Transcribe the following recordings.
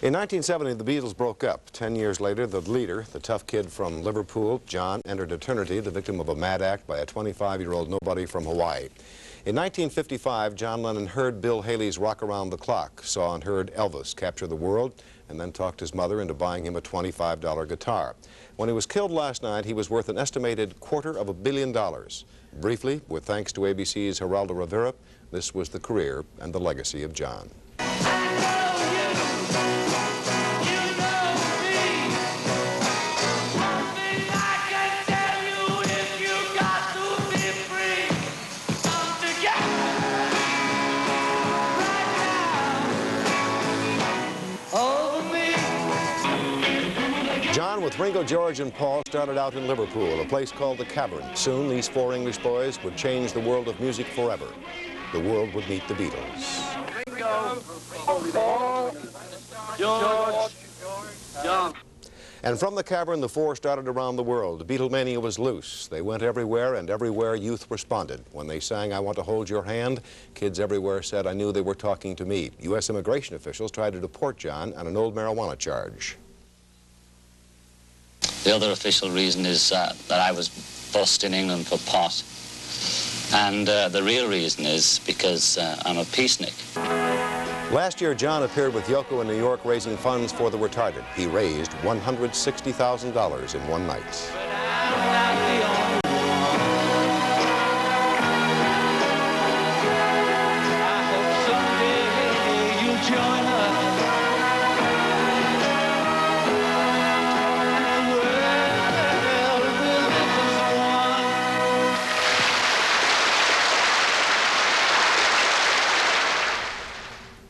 In 1970, the Beatles broke up. 10 years later, the leader, the tough kid from Liverpool, John, entered eternity, the victim of a mad act by a 25-year-old nobody from Hawaii. In 1955, John Lennon heard Bill Haley's Rock Around the Clock, saw and heard Elvis capture the world, and then talked his mother into buying him a $25 guitar. When he was killed last night, he was worth an estimated $250 million. Briefly, with thanks to ABC's Geraldo Rivera, this was the career and the legacy of John. John, with Ringo, George, and Paul, started out in Liverpool, a place called the Cavern. Soon, these four English boys would change the world of music forever. The world would meet the Beatles. Ringo, Paul, George, John. And from the Cavern, the four started around the world. Beatlemania was loose. They went everywhere, and everywhere youth responded. When they sang "I Want to Hold Your Hand," kids everywhere said, "I knew they were talking to me." U.S. immigration officials tried to deport John on an old marijuana charge. The other official reason is that I was bussed in England for pot. And the real reason is because I'm a peacenik. Last year, John appeared with Yoko in New York raising funds for the retarded. He raised $160,000 in one night.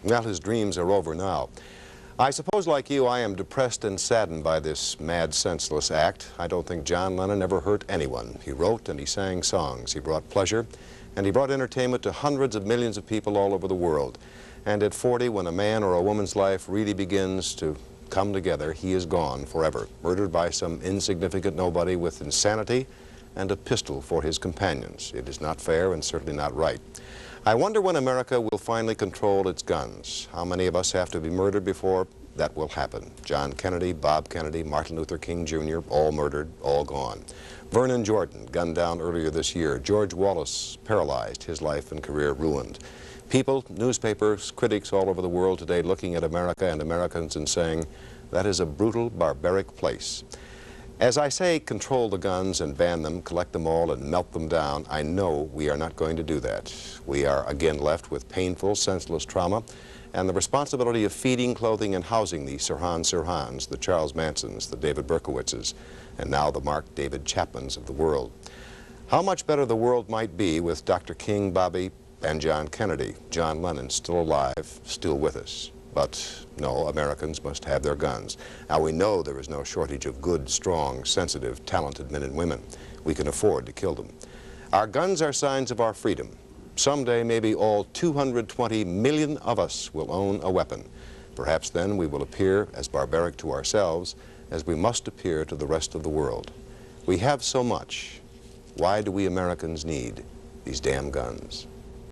Well, his dreams are over now. I suppose, like you, I am depressed and saddened by this mad, senseless act. I don't think John Lennon ever hurt anyone. He wrote and he sang songs. He brought pleasure, and he brought entertainment to hundreds of millions of people all over the world. And at 40, when a man or a woman's life really begins to come together, he is gone forever, murdered by some insignificant nobody with insanity and a pistol for his companions. It is not fair and certainly not right. I wonder when America will finally control its guns. How many of us have to be murdered before that will happen? John Kennedy, Bob Kennedy, Martin Luther King Jr., all murdered, all gone. Vernon Jordan, gunned down earlier this year. George Wallace, paralyzed, his life and career ruined. People, newspapers, critics all over the world today looking at America and Americans and saying, that is a brutal, barbaric place. As I say, control the guns and ban them, collect them all and melt them down, I know we are not going to do that. We are again left with painful, senseless trauma and the responsibility of feeding, clothing, and housing the Sirhan Sirhans, the Charles Mansons, the David Berkowitzes, and now the Mark David Chapmans of the world. How much better the world might be with Dr. King, Bobby, and John Kennedy, John Lennon still alive, still with us. But no, Americans must have their guns. Now, we know there is no shortage of good, strong, sensitive, talented men and women. We can afford to kill them. Our guns are signs of our freedom. Someday, maybe all 220 million of us will own a weapon. Perhaps then we will appear as barbaric to ourselves as we must appear to the rest of the world. We have so much. Why do we Americans need these damn guns?